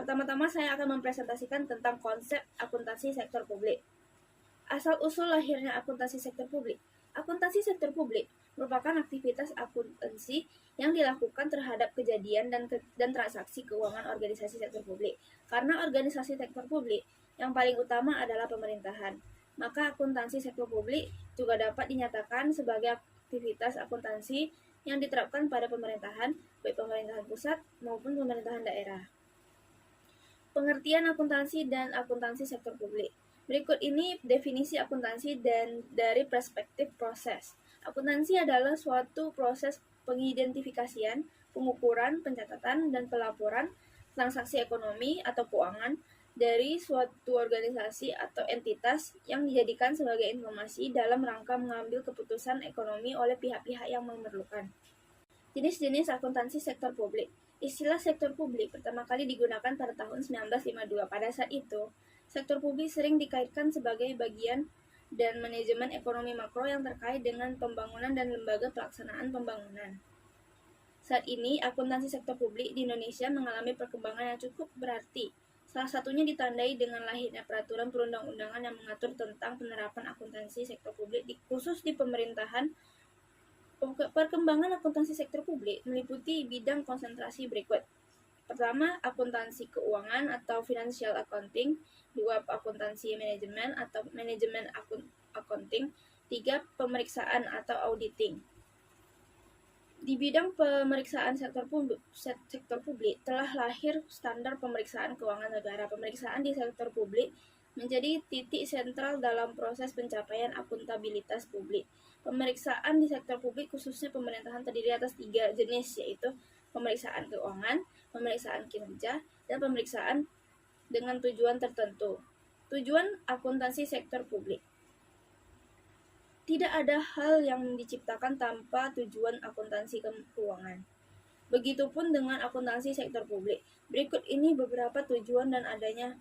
Pertama-tama saya akan mempresentasikan tentang konsep akuntansi sektor publik. Asal-usul lahirnya akuntansi sektor publik. Akuntansi sektor publik merupakan aktivitas akuntansi yang dilakukan terhadap kejadian dan transaksi keuangan organisasi sektor publik. Karena organisasi sektor publik yang paling utama adalah pemerintahan, maka akuntansi sektor publik juga dapat dinyatakan sebagai aktivitas akuntansi yang diterapkan pada pemerintahan, baik pemerintahan pusat maupun pemerintahan daerah. Pengertian akuntansi dan akuntansi sektor publik. Berikut ini definisi akuntansi dan dari perspektif proses. Akuntansi adalah suatu proses pengidentifikasian, pengukuran, pencatatan, dan pelaporan transaksi ekonomi atau keuangan dari suatu organisasi atau entitas yang dijadikan sebagai informasi dalam rangka mengambil keputusan ekonomi oleh pihak-pihak yang memerlukan. Jenis-jenis akuntansi sektor publik. Istilah sektor publik pertama kali digunakan pada tahun 1952. Pada saat itu, sektor publik sering dikaitkan sebagai bagian dan manajemen ekonomi makro yang terkait dengan pembangunan dan lembaga pelaksanaan pembangunan. Saat ini, akuntansi sektor publik di Indonesia mengalami perkembangan yang cukup berarti. Salah satunya ditandai dengan lahirnya peraturan perundang-undangan yang mengatur tentang penerapan akuntansi sektor publik khusus di pemerintahan. Perkembangan akuntansi sektor publik meliputi bidang konsentrasi berikut. Pertama, akuntansi keuangan atau financial accounting. Dua, akuntansi manajemen atau manajemen accounting. Tiga, pemeriksaan atau auditing. Di bidang pemeriksaan sektor publik telah lahir standar pemeriksaan keuangan negara. Pemeriksaan di sektor publik menjadi titik sentral dalam proses pencapaian akuntabilitas publik. Pemeriksaan di sektor publik khususnya pemerintahan terdiri atas 3 jenis, yaitu pemeriksaan keuangan, pemeriksaan kinerja, dan pemeriksaan dengan tujuan tertentu. Tujuan akuntansi sektor publik. Tidak ada hal yang diciptakan tanpa tujuan akuntansi keuangan. Begitupun dengan akuntansi sektor publik. Berikut ini beberapa tujuan dan adanya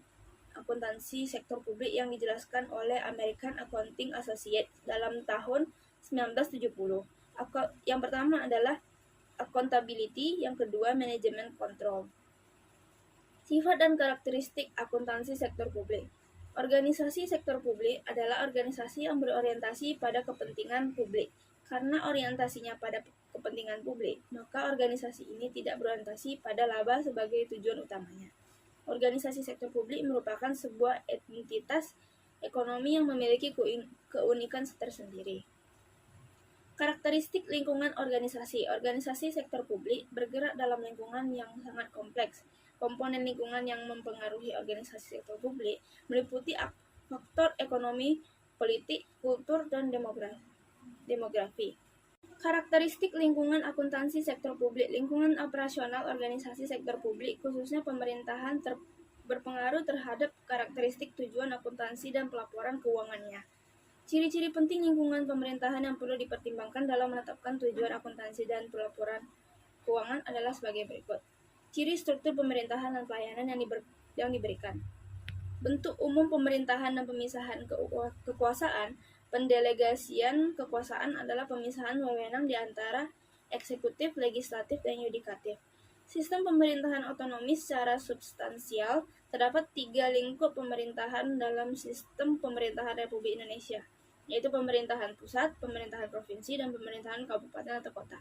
akuntansi sektor publik yang dijelaskan oleh American Accounting Associates dalam tahun 1970. Yang pertama adalah accountability, yang kedua manajemen control. Sifat dan karakteristik akuntansi sektor publik. Organisasi sektor publik adalah organisasi yang berorientasi pada kepentingan publik. Karena orientasinya pada kepentingan publik, maka organisasi ini tidak berorientasi pada laba sebagai tujuan utamanya. Organisasi sektor publik merupakan sebuah entitas ekonomi yang memiliki keunikan tersendiri. Karakteristik lingkungan organisasi. Organisasi sektor publik bergerak dalam lingkungan yang sangat kompleks. Komponen lingkungan yang mempengaruhi organisasi sektor publik meliputi faktor ekonomi, politik, kultur, dan demografi. Karakteristik lingkungan akuntansi sektor publik. Lingkungan operasional organisasi sektor publik, khususnya pemerintahan, berpengaruh terhadap karakteristik tujuan akuntansi dan pelaporan keuangannya. Ciri-ciri penting lingkungan pemerintahan yang perlu dipertimbangkan dalam menetapkan tujuan akuntansi dan pelaporan keuangan adalah sebagai berikut. Ciri struktur pemerintahan dan pelayanan yang diberikan. Bentuk umum pemerintahan dan pemisahan kekuasaan. Pendelegasian kekuasaan adalah pemisahan wewenang di antara eksekutif, legislatif, dan yudikatif. Sistem pemerintahan otonomi secara substansial. Terdapat 3 lingkup pemerintahan dalam sistem pemerintahan Republik Indonesia, yaitu pemerintahan pusat, pemerintahan provinsi, dan pemerintahan kabupaten atau kota.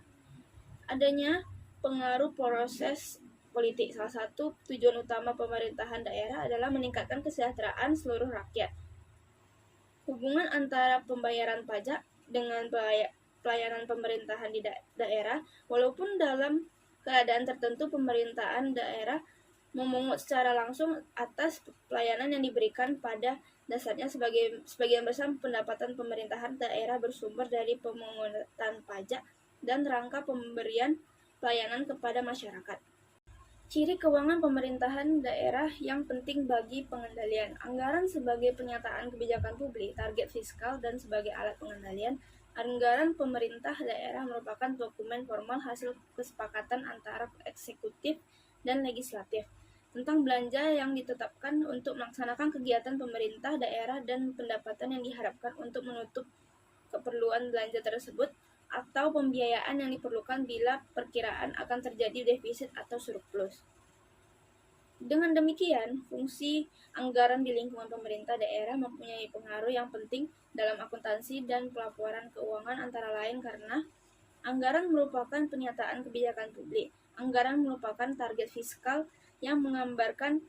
Adanya pengaruh proses politik. Salah satu tujuan utama pemerintahan daerah adalah meningkatkan kesejahteraan seluruh rakyat. Hubungan antara pembayaran pajak dengan pelayanan pemerintahan di daerah, walaupun dalam keadaan tertentu pemerintahan daerah memungut secara langsung atas pelayanan yang diberikan, pada dasarnya sebagian besar pendapatan pemerintahan daerah bersumber dari pemungutan pajak dan rangka pemberian pelayanan kepada masyarakat. Ciri keuangan pemerintahan daerah yang penting bagi pengendalian anggaran sebagai penyataan kebijakan publik, target fiskal, dan sebagai alat pengendalian anggaran pemerintah daerah merupakan dokumen formal hasil kesepakatan antara eksekutif dan legislatif tentang belanja yang ditetapkan untuk melaksanakan kegiatan pemerintah daerah dan pendapatan yang diharapkan untuk menutup keperluan belanja tersebut atau pembiayaan yang diperlukan bila perkiraan akan terjadi defisit atau surplus. Dengan demikian, fungsi anggaran di lingkungan pemerintah daerah mempunyai pengaruh yang penting dalam akuntansi dan pelaporan keuangan antara lain karena anggaran merupakan penyataan kebijakan publik. Anggaran merupakan target fiskal yang menggambarkan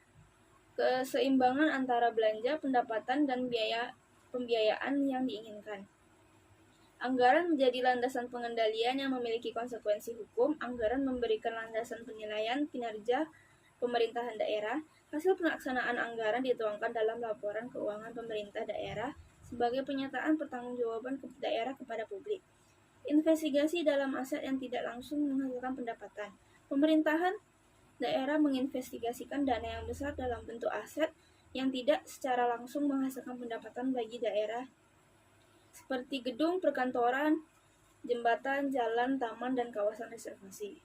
keseimbangan antara belanja, pendapatan, dan biaya pembiayaan yang diinginkan. Anggaran menjadi landasan pengendalian yang memiliki konsekuensi hukum. Anggaran memberikan landasan penilaian kinerja pemerintahan daerah. Hasil pelaksanaan anggaran dituangkan dalam laporan keuangan pemerintah daerah sebagai penyataan pertanggungjawaban daerah kepada publik. Investigasi dalam aset yang tidak langsung menghasilkan pendapatan. Pemerintahan daerah menginvestigasikan dana yang besar dalam bentuk aset yang tidak secara langsung menghasilkan pendapatan bagi daerah, seperti gedung, perkantoran, jembatan, jalan, taman, dan kawasan reservasi.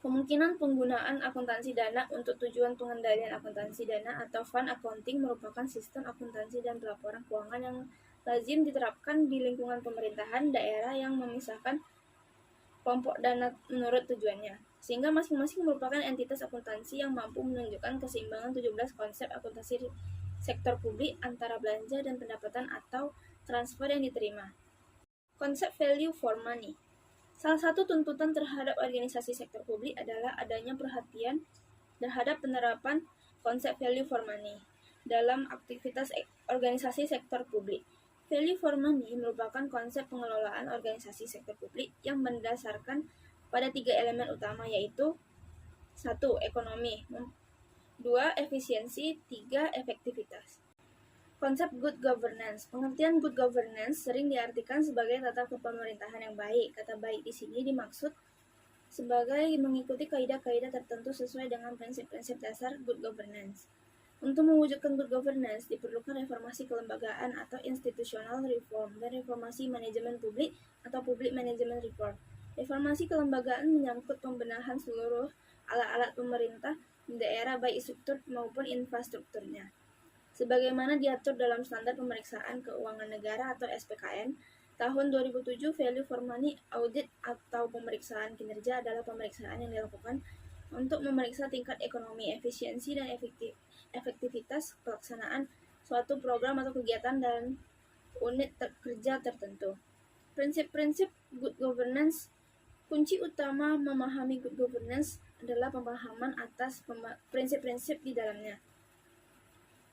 Kemungkinan penggunaan akuntansi dana untuk tujuan pengendalian akuntansi dana atau fund accounting merupakan sistem akuntansi dan pelaporan keuangan yang lazim diterapkan di lingkungan pemerintahan daerah yang memisahkan kelompok dana menurut tujuannya, sehingga masing-masing merupakan entitas akuntansi yang mampu menunjukkan keseimbangan 17 konsep akuntansi sektor publik antara belanja dan pendapatan atau transfer yang diterima. Konsep value for money. Salah satu tuntutan terhadap organisasi sektor publik adalah adanya perhatian terhadap penerapan konsep value for money dalam aktivitas organisasi sektor publik. Value for money merupakan konsep pengelolaan organisasi sektor publik yang mendasarkan pada 3 elemen utama, yaitu 1. Ekonomi, 2. Efisiensi, 3. Efektivitas. Konsep good governance. Pengertian good governance sering diartikan sebagai tata kepemerintahan yang baik. Kata baik di sini dimaksud sebagai mengikuti kaidah-kaidah tertentu sesuai dengan prinsip-prinsip dasar good governance. Untuk mewujudkan good governance, diperlukan reformasi kelembagaan atau institutional reform dan reformasi manajemen publik atau public management reform. Reformasi kelembagaan menyangkut pembenahan seluruh alat-alat pemerintah di daerah baik struktur maupun infrastrukturnya, sebagaimana diatur dalam Standar Pemeriksaan Keuangan Negara atau SPKN. Tahun 2007, Value for Money Audit atau pemeriksaan kinerja adalah pemeriksaan yang dilakukan untuk memeriksa tingkat ekonomi, efisiensi, dan efektivitas pelaksanaan suatu program atau kegiatan dan unit kerja tertentu. Prinsip-prinsip good governance. Kunci utama memahami good governance adalah pemahaman atas prinsip-prinsip di dalamnya.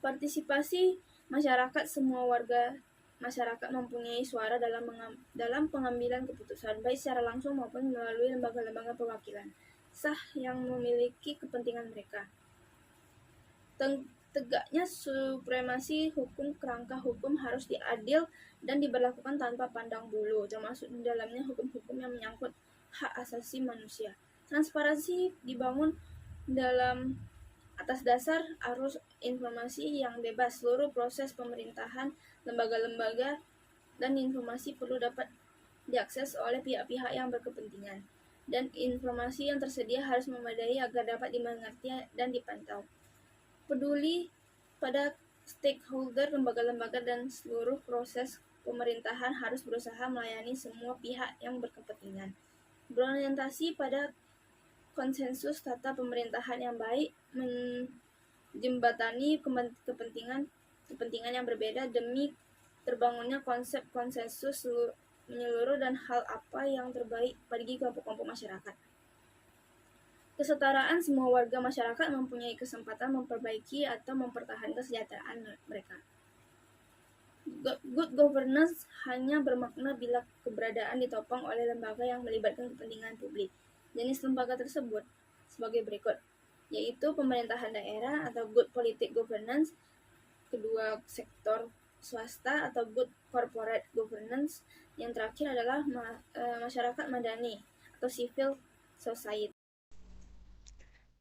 Partisipasi masyarakat. Semua warga masyarakat mempunyai suara dalam pengambilan keputusan, baik secara langsung maupun melalui lembaga-lembaga perwakilan sah yang memiliki kepentingan mereka. Tegaknya supremasi hukum. Kerangka hukum harus diadil dan diberlakukan tanpa pandang bulu, termasuk di dalamnya hukum-hukum yang menyangkut hak asasi manusia. Transparansi dibangun dalam atas dasar arus informasi yang bebas. Seluruh proses pemerintahan, lembaga-lembaga, dan informasi perlu dapat diakses oleh pihak-pihak yang berkepentingan, dan informasi yang tersedia harus memadai agar dapat dimengerti dan dipantau. Peduli pada stakeholder, lembaga-lembaga, dan seluruh proses pemerintahan harus berusaha melayani semua pihak yang berkepentingan. Berorientasi pada konsensus tata pemerintahan yang baik, menjembatani kepentingan yang berbeda demi terbangunnya konsep konsensus menyeluruh dan hal apa yang terbaik bagi kelompok-kelompok masyarakat. Kesetaraan. Semua warga masyarakat mempunyai kesempatan memperbaiki atau mempertahankan kesejahteraan mereka. Good governance hanya bermakna bila keberadaan ditopang oleh lembaga yang melibatkan kepentingan publik. Jenis lembaga tersebut sebagai berikut, yaitu pemerintahan daerah atau good politic governance, kedua sektor swasta atau good corporate governance, yang terakhir adalah masyarakat madani atau civil society.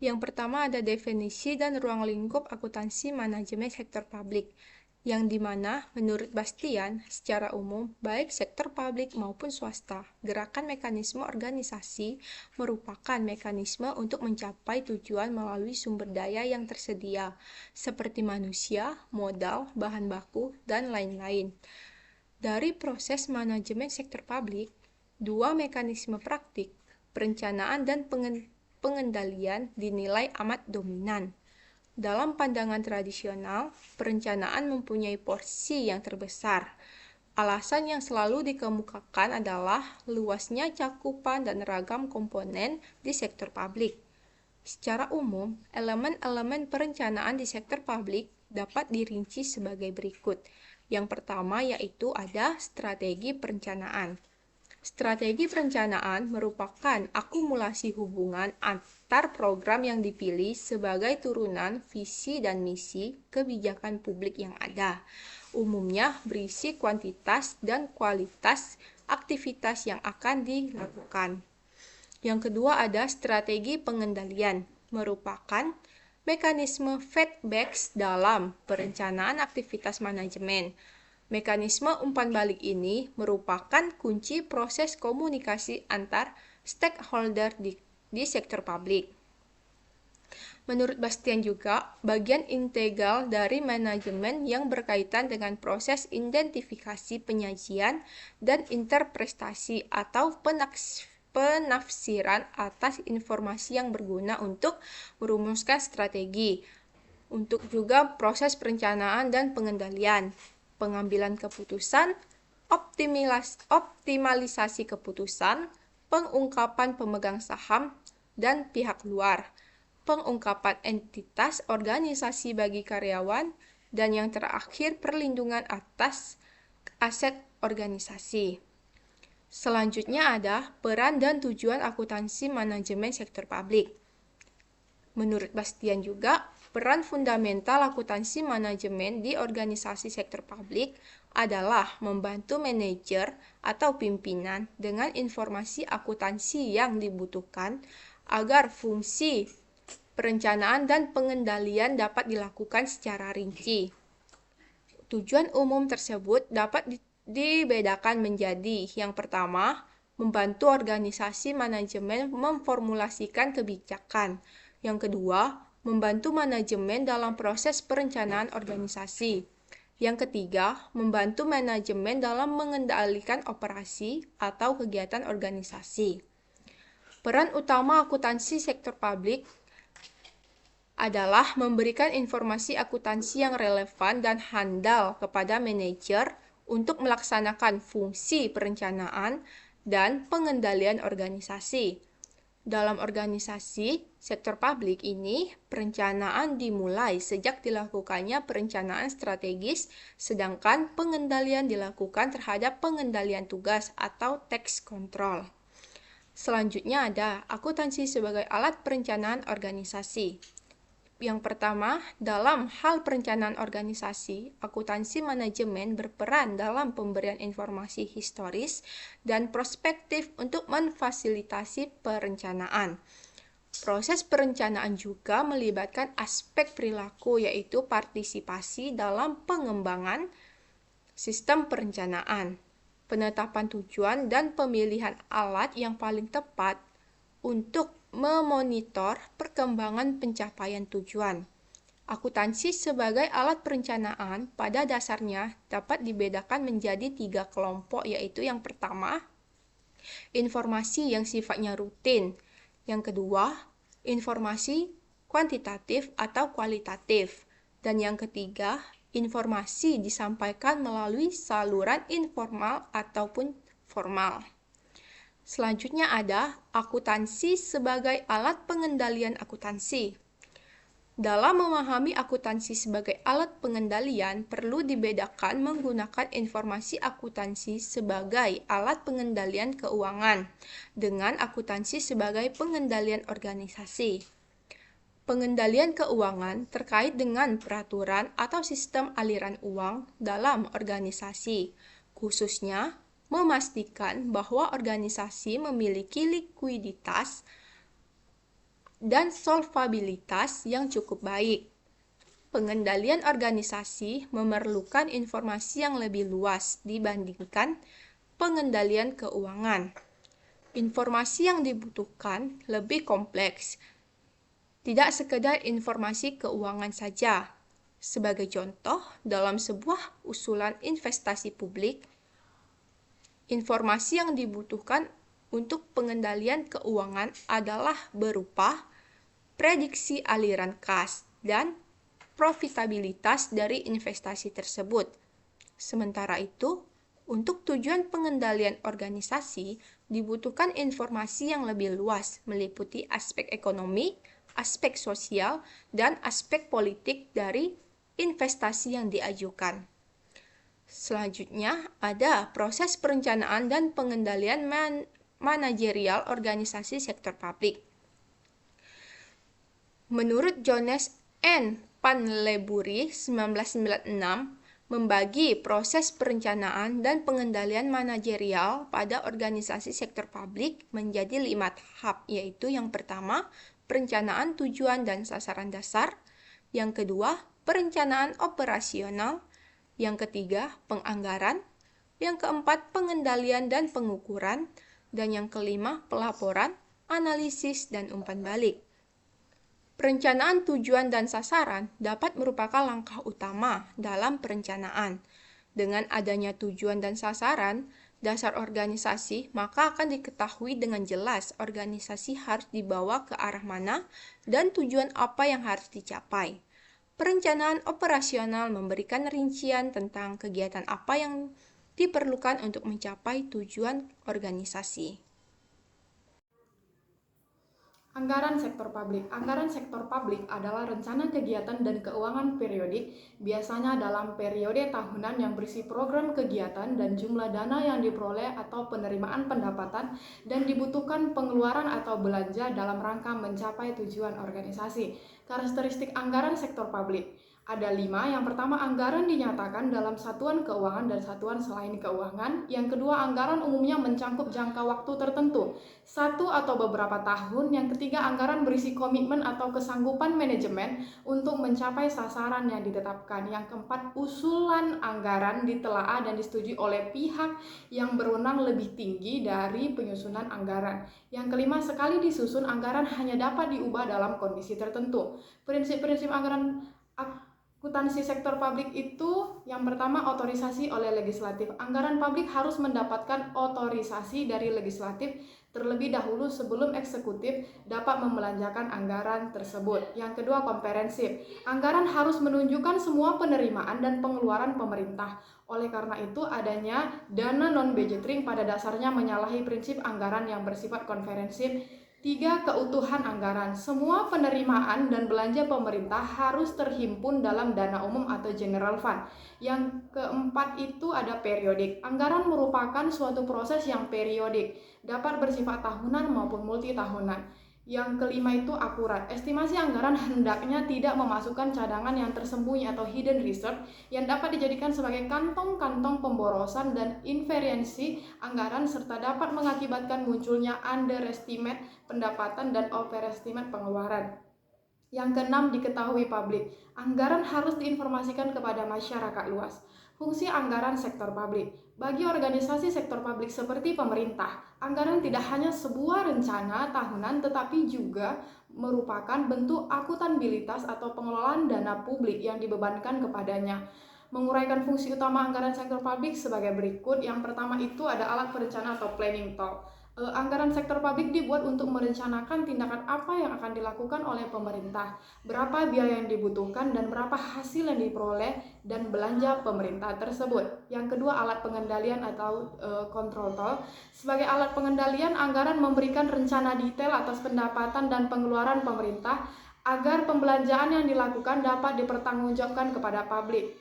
Yang pertama ada definisi dan ruang lingkup akuntansi manajemen sektor publik, yang dimana menurut Bastian, secara umum, baik sektor publik maupun swasta, gerakan mekanisme organisasi merupakan mekanisme untuk mencapai tujuan melalui sumber daya yang tersedia, seperti manusia, modal, bahan baku, dan lain-lain. Dari proses manajemen sektor publik, dua mekanisme praktik, perencanaan dan pengendalian dinilai amat dominan. Dalam pandangan tradisional, perencanaan mempunyai porsi yang terbesar. Alasan yang selalu dikemukakan adalah luasnya cakupan dan ragam komponen di sektor publik. Secara umum, elemen-elemen perencanaan di sektor publik dapat dirinci sebagai berikut. Yang pertama yaitu ada strategi perencanaan. Strategi perencanaan merupakan akumulasi hubungan antar program yang dipilih sebagai turunan visi dan misi kebijakan publik yang ada. Umumnya berisi kuantitas dan kualitas aktivitas yang akan dilakukan. Yang kedua ada strategi pengendalian, merupakan mekanisme feedback dalam perencanaan aktivitas manajemen. Mekanisme umpan balik ini merupakan kunci proses komunikasi antar stakeholder di sektor publik. Menurut Bastian juga, bagian integral dari manajemen yang berkaitan dengan proses identifikasi penyajian dan interpretasi atau penafsiran atas informasi yang berguna untuk merumuskan strategi, untuk juga proses perencanaan dan pengendalian, pengambilan keputusan, optimalisasi keputusan, pengungkapan pemegang saham dan pihak luar, pengungkapan entitas organisasi bagi karyawan, dan yang terakhir perlindungan atas aset organisasi. Selanjutnya ada peran dan tujuan akuntansi manajemen sektor publik. Menurut Bastian juga, peran fundamental akuntansi manajemen di organisasi sektor publik adalah membantu manajer atau pimpinan dengan informasi akuntansi yang dibutuhkan agar fungsi perencanaan dan pengendalian dapat dilakukan secara rinci. Tujuan umum tersebut dapat dibedakan menjadi yang pertama, membantu organisasi manajemen memformulasikan kebijakan. Yang kedua, membantu manajemen dalam proses perencanaan organisasi. Yang ketiga, membantu manajemen dalam mengendalikan operasi atau kegiatan organisasi. Peran utama akuntansi sektor publik adalah memberikan informasi akuntansi yang relevan dan handal kepada manajer untuk melaksanakan fungsi perencanaan dan pengendalian organisasi. Dalam organisasi sektor publik ini, perencanaan dimulai sejak dilakukannya perencanaan strategis, sedangkan pengendalian dilakukan terhadap pengendalian tugas atau task control. Selanjutnya ada akuntansi sebagai alat perencanaan organisasi. Yang pertama, dalam hal perencanaan organisasi, akuntansi manajemen berperan dalam pemberian informasi historis dan prospektif untuk memfasilitasi perencanaan. Proses perencanaan juga melibatkan aspek perilaku, yaitu partisipasi dalam pengembangan sistem perencanaan, penetapan tujuan, dan pemilihan alat yang paling tepat untuk memonitor perkembangan pencapaian tujuan. Akuntansi sebagai alat perencanaan pada dasarnya dapat dibedakan menjadi 3 kelompok, yaitu yang pertama, informasi yang sifatnya rutin. Yang kedua, informasi kuantitatif atau kualitatif. Dan yang ketiga, informasi disampaikan melalui saluran informal ataupun formal. Selanjutnya ada akuntansi sebagai alat pengendalian akuntansi. Dalam memahami akuntansi sebagai alat pengendalian, perlu dibedakan menggunakan informasi akuntansi sebagai alat pengendalian keuangan dengan akuntansi sebagai pengendalian organisasi. Pengendalian keuangan terkait dengan peraturan atau sistem aliran uang dalam organisasi, khususnya memastikan bahwa organisasi memiliki likuiditas dan solvabilitas yang cukup baik. Pengendalian organisasi memerlukan informasi yang lebih luas dibandingkan pengendalian keuangan. Informasi yang dibutuhkan lebih kompleks, tidak sekedar informasi keuangan saja. Sebagai contoh, dalam sebuah usulan investasi publik, informasi yang dibutuhkan untuk pengendalian keuangan adalah berupa prediksi aliran kas dan profitabilitas dari investasi tersebut. Sementara itu, untuk tujuan pengendalian organisasi, dibutuhkan informasi yang lebih luas, meliputi aspek ekonomi, aspek sosial, dan aspek politik dari investasi yang diajukan. Selanjutnya, ada proses perencanaan dan pengendalian manajerial organisasi sektor publik. Menurut Jones N. Panlebury 1996, membagi proses perencanaan dan pengendalian manajerial pada organisasi sektor publik menjadi 5 tahap, yaitu yang pertama, perencanaan tujuan dan sasaran dasar, yang kedua, perencanaan operasional, yang ketiga, penganggaran, yang keempat, pengendalian dan pengukuran, dan yang kelima, pelaporan, analisis, dan umpan balik. Perencanaan tujuan dan sasaran dapat merupakan langkah utama dalam perencanaan. Dengan adanya tujuan dan sasaran, dasar organisasi, maka akan diketahui dengan jelas organisasi harus dibawa ke arah mana dan tujuan apa yang harus dicapai. Perencanaan operasional memberikan rincian tentang kegiatan apa yang diperlukan untuk mencapai tujuan organisasi. Anggaran sektor publik. Anggaran sektor publik adalah rencana kegiatan dan keuangan periodik, biasanya dalam periode tahunan yang berisi program kegiatan dan jumlah dana yang diperoleh atau penerimaan pendapatan dan dibutuhkan pengeluaran atau belanja dalam rangka mencapai tujuan organisasi. Karakteristik anggaran sektor publik. Ada 5. Yang pertama, anggaran dinyatakan dalam satuan keuangan dan satuan selain keuangan. Yang kedua, anggaran umumnya mencangkup jangka waktu tertentu, 1 atau beberapa tahun. Yang ketiga, anggaran berisi komitmen atau kesanggupan manajemen untuk mencapai sasaran yang ditetapkan. Yang keempat, usulan anggaran ditelaah dan disetujui oleh pihak yang berwenang lebih tinggi dari penyusunan anggaran. Yang kelima, sekali disusun, anggaran hanya dapat diubah dalam kondisi tertentu. Prinsip-prinsip anggaran akuntansi sektor publik itu yang pertama, otorisasi oleh legislatif. Anggaran publik harus mendapatkan otorisasi dari legislatif terlebih dahulu sebelum eksekutif dapat membelanjakan anggaran tersebut. Yang kedua, komprehensif. Anggaran harus menunjukkan semua penerimaan dan pengeluaran pemerintah. Oleh karena itu, adanya dana non-budgeting pada dasarnya menyalahi prinsip anggaran yang bersifat komprehensif. 3. Keutuhan anggaran. Semua penerimaan dan belanja pemerintah harus terhimpun dalam dana umum atau general fund. Yang keempat itu ada periodik. Anggaran merupakan suatu proses yang periodik, dapat bersifat tahunan maupun multi tahunan. Yang kelima itu akurat. Estimasi anggaran hendaknya tidak memasukkan cadangan yang tersembunyi atau hidden reserve yang dapat dijadikan sebagai kantong-kantong pemborosan dan invariansi anggaran serta dapat mengakibatkan munculnya underestimate pendapatan dan overestimate pengeluaran. Yang keenam, diketahui publik. Anggaran harus diinformasikan kepada masyarakat luas. Fungsi anggaran sektor publik. Bagi organisasi sektor publik seperti pemerintah, anggaran tidak hanya sebuah rencana tahunan tetapi juga merupakan bentuk akuntabilitas atau pengelolaan dana publik yang dibebankan kepadanya. Menguraikan fungsi utama anggaran sektor publik sebagai berikut. Yang pertama itu ada alat perencanaan atau planning tool. Anggaran sektor publik dibuat untuk merencanakan tindakan apa yang akan dilakukan oleh pemerintah, berapa biaya yang dibutuhkan, dan berapa hasil yang diperoleh dan belanja pemerintah tersebut. Yang kedua, alat pengendalian atau control tool. Sebagai alat pengendalian, anggaran memberikan rencana detail atas pendapatan dan pengeluaran pemerintah agar pembelanjaan yang dilakukan dapat dipertanggungjawabkan kepada publik.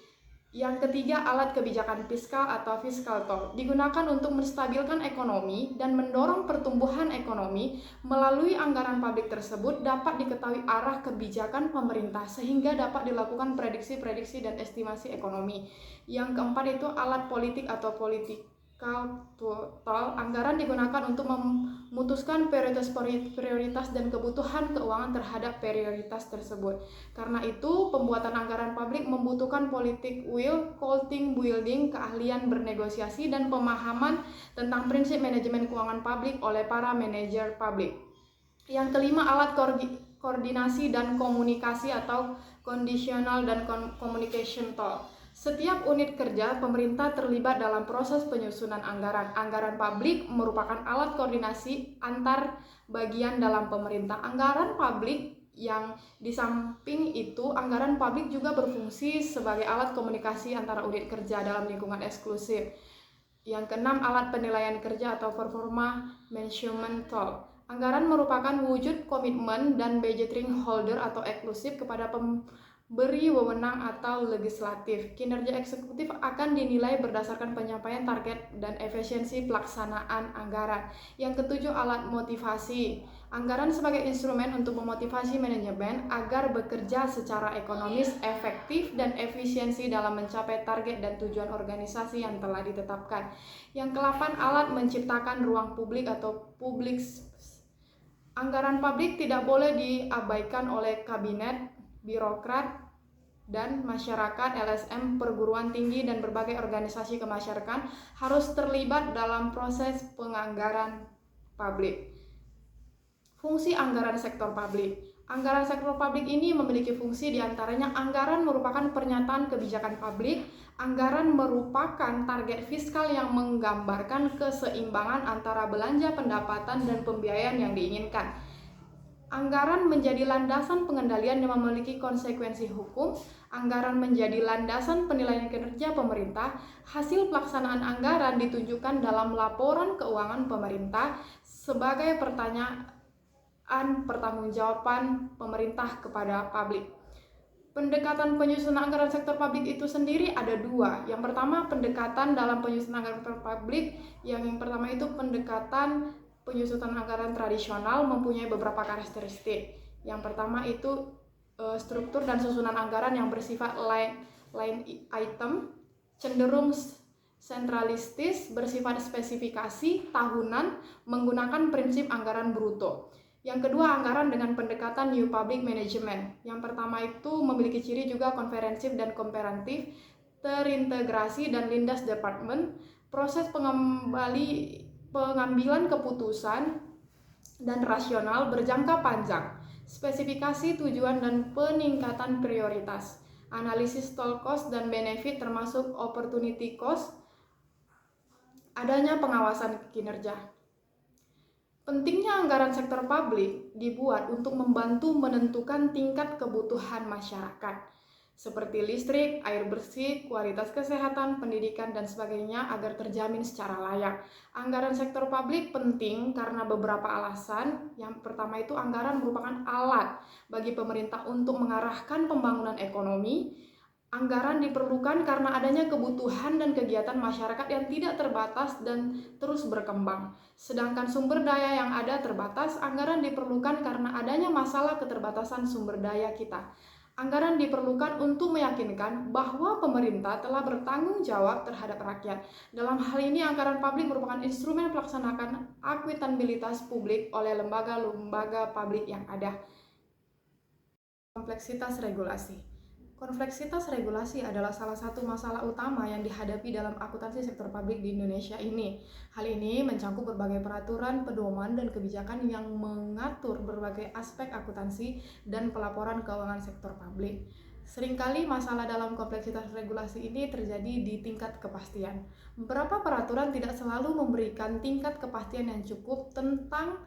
Yang ketiga, alat kebijakan fiskal atau fiscal tool digunakan untuk menstabilkan ekonomi dan mendorong pertumbuhan ekonomi. Melalui anggaran publik tersebut dapat diketahui arah kebijakan pemerintah sehingga dapat dilakukan prediksi-prediksi dan estimasi ekonomi. Yang keempat itu alat politik atau political tool. Anggaran digunakan untuk memutuskan prioritas dan kebutuhan keuangan terhadap prioritas tersebut. Karena itu, pembuatan anggaran publik membutuhkan politik will, team building, keahlian bernegosiasi, dan pemahaman tentang prinsip manajemen keuangan publik oleh para manajer publik. Yang kelima, alat koordinasi dan komunikasi atau conditional dan communication tool. Setiap unit kerja pemerintah terlibat dalam proses penyusunan anggaran. Anggaran publik merupakan alat koordinasi antar bagian dalam pemerintah. Anggaran publik yang di samping itu, anggaran publik juga berfungsi sebagai alat komunikasi antara unit kerja dalam lingkungan eksklusif. Yang keenam, alat penilaian kerja atau performa measurement tool. Anggaran merupakan wujud komitmen dan budgeting holder atau eksklusif kepada pemberi wewenang atau legislatif. Kinerja eksekutif akan dinilai berdasarkan pencapaian target dan efisiensi pelaksanaan anggaran. Yang ketujuh, alat motivasi. Anggaran sebagai instrumen untuk memotivasi manajemen agar bekerja secara ekonomis, efektif, dan efisiensi dalam mencapai target dan tujuan organisasi yang telah ditetapkan. Yang ke-8, alat menciptakan ruang publik atau public space. Anggaran publik tidak boleh diabaikan oleh kabinet, birokrat, dan masyarakat, LSM, perguruan tinggi, dan berbagai organisasi kemasyarakatan harus terlibat dalam proses penganggaran publik. Fungsi anggaran sektor publik. Anggaran sektor publik ini memiliki fungsi diantaranya anggaran merupakan pernyataan kebijakan publik, anggaran merupakan target fiskal yang menggambarkan keseimbangan antara belanja, pendapatan, dan pembiayaan yang diinginkan. Anggaran menjadi landasan pengendalian yang memiliki konsekuensi hukum. Anggaran menjadi landasan penilaian kinerja pemerintah. Hasil pelaksanaan anggaran ditunjukkan dalam laporan keuangan pemerintah sebagai pertanggungjawaban pemerintah kepada publik. Pendekatan penyusunan anggaran sektor publik itu sendiri ada dua. Yang pertama, pendekatan dalam penyusunan anggaran sektor publik. Yang pertama itu pendekatan penyusunan anggaran tradisional mempunyai beberapa karakteristik. Yang pertama itu struktur dan susunan anggaran yang bersifat line item, cenderung sentralistis, bersifat spesifikasi tahunan, menggunakan prinsip anggaran bruto. Yang kedua, anggaran dengan pendekatan New Public Management. Yang pertama itu memiliki ciri juga konferensif dan komparatif, terintegrasi dan lindas department, proses pengambilan keputusan dan rasional berjangka panjang, spesifikasi tujuan dan peningkatan prioritas, analisis total cost dan benefit termasuk opportunity cost, adanya pengawasan kinerja. Pentingnya anggaran sektor publik dibuat untuk membantu menentukan tingkat kebutuhan masyarakat, seperti listrik, air bersih, kualitas kesehatan, pendidikan, dan sebagainya agar terjamin secara layak. Anggaran sektor publik penting karena beberapa alasan. Yang pertama itu anggaran merupakan alat bagi pemerintah untuk mengarahkan pembangunan ekonomi. Anggaran diperlukan karena adanya kebutuhan dan kegiatan masyarakat yang tidak terbatas dan terus berkembang. Sedangkan sumber daya yang ada terbatas, anggaran diperlukan karena adanya masalah keterbatasan sumber daya kita. Anggaran diperlukan untuk meyakinkan bahwa pemerintah telah bertanggung jawab terhadap rakyat. Dalam hal ini, anggaran publik merupakan instrumen pelaksanakan akuntabilitas publik oleh lembaga-lembaga publik yang ada. Kompleksitas regulasi. Kompleksitas regulasi adalah salah satu masalah utama yang dihadapi dalam akuntansi sektor publik di Indonesia ini. Hal ini mencakup berbagai peraturan, pedoman, dan kebijakan yang mengatur berbagai aspek akuntansi dan pelaporan keuangan sektor publik. Seringkali masalah dalam kompleksitas regulasi ini terjadi di tingkat kepastian. Beberapa peraturan tidak selalu memberikan tingkat kepastian yang cukup tentang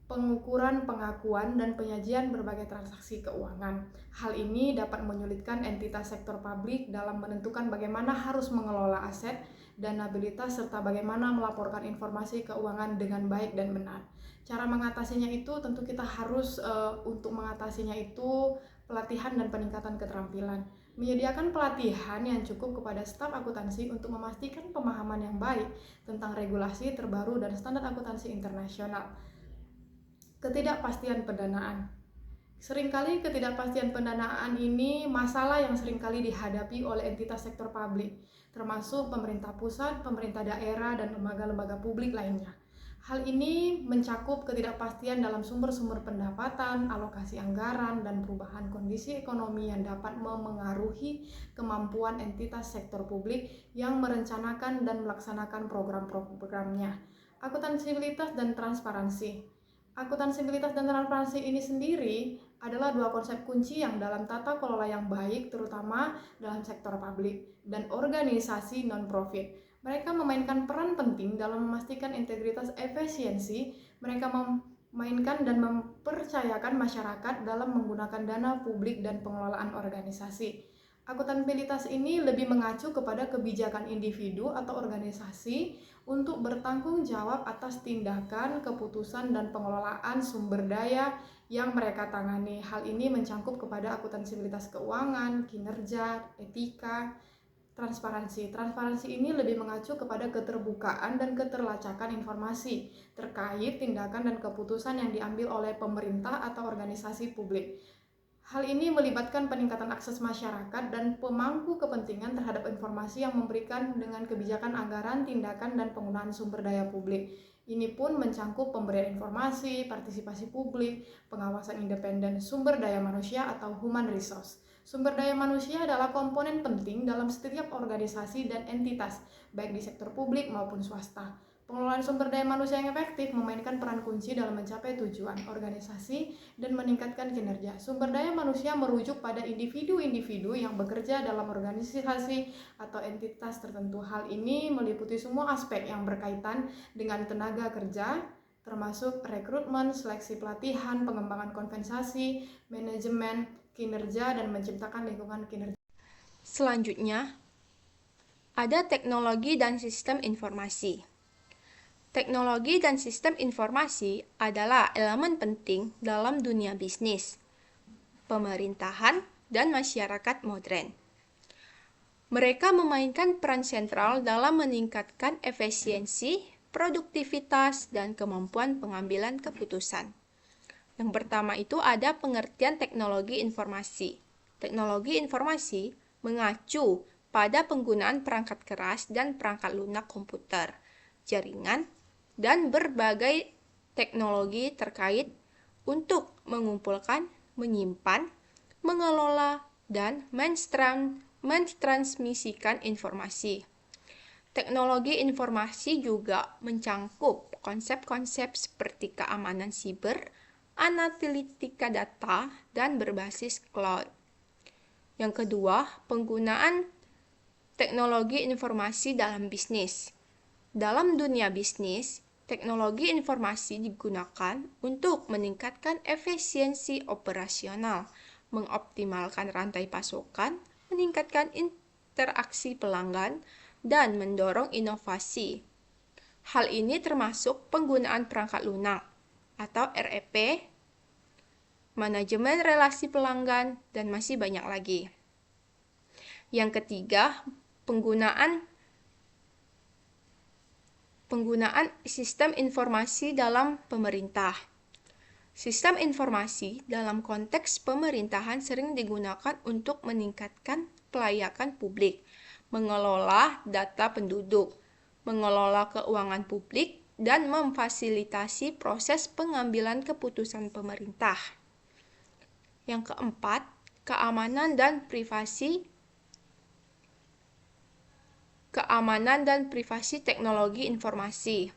pengukuran, pengakuan, dan penyajian berbagai transaksi keuangan. Hal ini dapat menyulitkan entitas sektor publik dalam menentukan bagaimana harus mengelola aset, danabilitas, serta bagaimana melaporkan informasi keuangan dengan baik dan benar. Cara mengatasinya itu tentu kita harus untuk mengatasinya itu pelatihan dan peningkatan keterampilan. Menyediakan pelatihan yang cukup kepada staf akuntansi untuk memastikan pemahaman yang baik tentang regulasi terbaru dan standar akuntansi internasional. Ketidakpastian pendanaan. Seringkali ketidakpastian pendanaan ini masalah yang seringkali dihadapi oleh entitas sektor publik, termasuk pemerintah pusat, pemerintah daerah, dan lembaga-lembaga publik lainnya. Hal ini mencakup ketidakpastian dalam sumber-sumber pendapatan, alokasi anggaran, dan perubahan kondisi ekonomi yang dapat memengaruhi kemampuan entitas sektor publik yang merencanakan dan melaksanakan program-programnya. Akuntabilitas dan transparansi. Akutansibilitas dan transparansi ini sendiri adalah dua konsep kunci yang dalam tata kelola yang baik, terutama dalam sektor publik dan organisasi non-profit. Mereka memainkan peran penting dalam memastikan integritas efisiensi. Mereka memainkan dan mempercayakan masyarakat dalam menggunakan dana publik dan pengelolaan organisasi. Akuntabilitas ini lebih mengacu kepada kebijakan individu atau organisasi untuk bertanggung jawab atas tindakan, keputusan, dan pengelolaan sumber daya yang mereka tangani. Hal ini mencangkup kepada akuntabilitas keuangan, kinerja, etika, transparansi. Transparansi ini lebih mengacu kepada keterbukaan dan keterlacakan informasi terkait tindakan dan keputusan yang diambil oleh pemerintah atau organisasi publik. Hal ini melibatkan peningkatan akses masyarakat dan pemangku kepentingan terhadap informasi yang memberikan dengan kebijakan anggaran, tindakan, dan penggunaan sumber daya publik. Ini pun mencangkup pemberian informasi, partisipasi publik, pengawasan independen, sumber daya manusia atau human resource. Sumber daya manusia adalah komponen penting dalam setiap organisasi dan entitas, baik di sektor publik maupun swasta. Pengelolaan sumber daya manusia yang efektif memainkan peran kunci dalam mencapai tujuan organisasi dan meningkatkan kinerja. Sumber daya manusia merujuk pada individu-individu yang bekerja dalam organisasi atau entitas tertentu. Hal ini meliputi semua aspek yang berkaitan dengan tenaga kerja, termasuk rekrutmen, seleksi pelatihan, pengembangan kompensasi, manajemen, kinerja, dan menciptakan lingkungan kinerja. Selanjutnya, ada teknologi dan sistem informasi. Teknologi dan sistem informasi adalah elemen penting dalam dunia bisnis, pemerintahan, dan masyarakat modern. Mereka memainkan peran sentral dalam meningkatkan efisiensi, produktivitas, dan kemampuan pengambilan keputusan. Yang pertama itu ada pengertian teknologi informasi. Teknologi informasi mengacu pada penggunaan perangkat keras dan perangkat lunak komputer, jaringan, dan berbagai teknologi terkait untuk mengumpulkan, menyimpan, mengelola, dan mentransmisikan informasi. Teknologi informasi juga mencangkup konsep-konsep seperti keamanan siber, analitika data, dan berbasis cloud. Yang kedua, penggunaan teknologi informasi dalam bisnis. Dalam dunia bisnis, teknologi informasi digunakan untuk meningkatkan efisiensi operasional, mengoptimalkan rantai pasokan, meningkatkan interaksi pelanggan, dan mendorong inovasi. Hal ini termasuk penggunaan perangkat lunak atau REP, manajemen relasi pelanggan, dan masih banyak lagi. Yang ketiga, penggunaan sistem informasi dalam pemerintah. Sistem informasi dalam konteks pemerintahan sering digunakan untuk meningkatkan pelayanan publik, mengelola data penduduk, mengelola keuangan publik, dan memfasilitasi proses pengambilan keputusan pemerintah. Yang keempat, keamanan dan privasi teknologi informasi.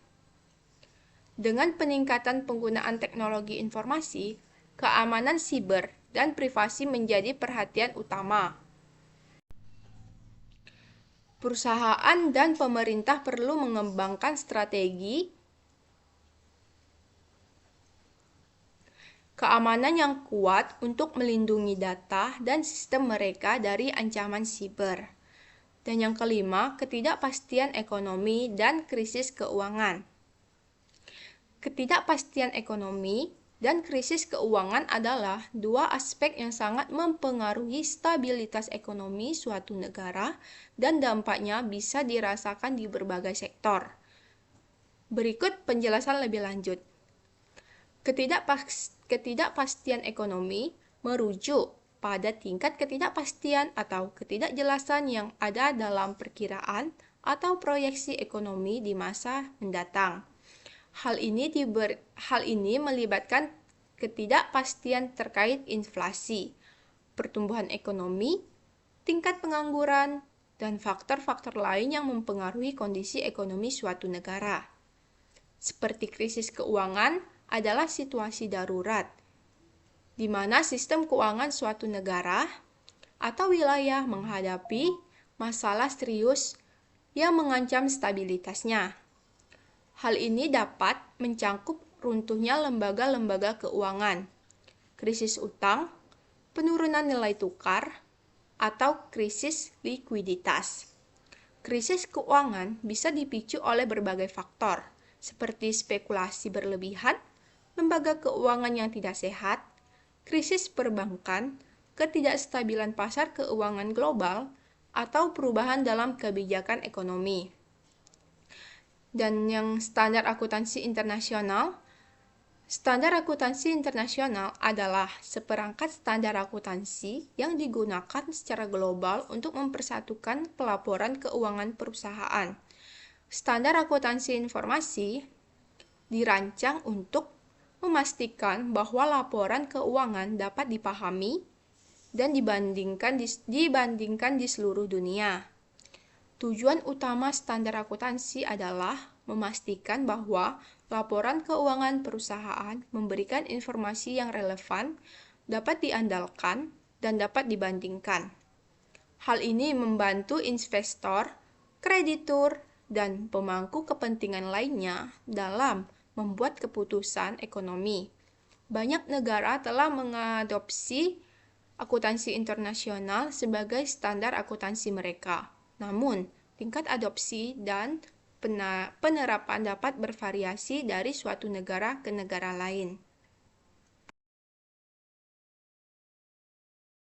Dengan peningkatan penggunaan teknologi informasi, keamanan siber dan privasi menjadi perhatian utama. Perusahaan dan pemerintah perlu mengembangkan strategi keamanan yang kuat untuk melindungi data dan sistem mereka dari ancaman siber. Dan yang kelima, ketidakpastian ekonomi dan krisis keuangan. Ketidakpastian ekonomi dan krisis keuangan adalah dua aspek yang sangat mempengaruhi stabilitas ekonomi suatu negara dan dampaknya bisa dirasakan di berbagai sektor. Berikut penjelasan lebih lanjut. Ketidakpastian ekonomi merujuk pada tingkat ketidakpastian atau ketidakjelasan yang ada dalam perkiraan atau proyeksi ekonomi di masa mendatang. Hal ini melibatkan ketidakpastian terkait inflasi, pertumbuhan ekonomi, tingkat pengangguran, dan faktor-faktor lain yang mempengaruhi kondisi ekonomi suatu negara, seperti krisis keuangan, adalah situasi darurat, di mana sistem keuangan suatu negara atau wilayah menghadapi masalah serius yang mengancam stabilitasnya. Hal ini dapat mencangkup runtuhnya lembaga-lembaga keuangan, krisis utang, penurunan nilai tukar, atau krisis likuiditas. Krisis keuangan bisa dipicu oleh berbagai faktor, seperti spekulasi berlebihan, lembaga keuangan yang tidak sehat, krisis perbankan, ketidakstabilan pasar keuangan global, atau perubahan dalam kebijakan ekonomi. Dan yang standar akuntansi internasional. Standar akuntansi internasional adalah seperangkat standar akuntansi yang digunakan secara global untuk mempersatukan pelaporan keuangan perusahaan. Standar akuntansi informasi dirancang untuk memastikan bahwa laporan keuangan dapat dipahami dan dibandingkan di seluruh dunia. Tujuan utama standar akuntansi adalah memastikan bahwa laporan keuangan perusahaan memberikan informasi yang relevan, dapat diandalkan, dan dapat dibandingkan. Hal ini membantu investor, kreditur, dan pemangku kepentingan lainnya dalam membuat keputusan ekonomi. Banyak negara telah mengadopsi akuntansi internasional sebagai standar akuntansi mereka. Namun, tingkat adopsi dan penerapan dapat bervariasi dari suatu negara ke negara lain.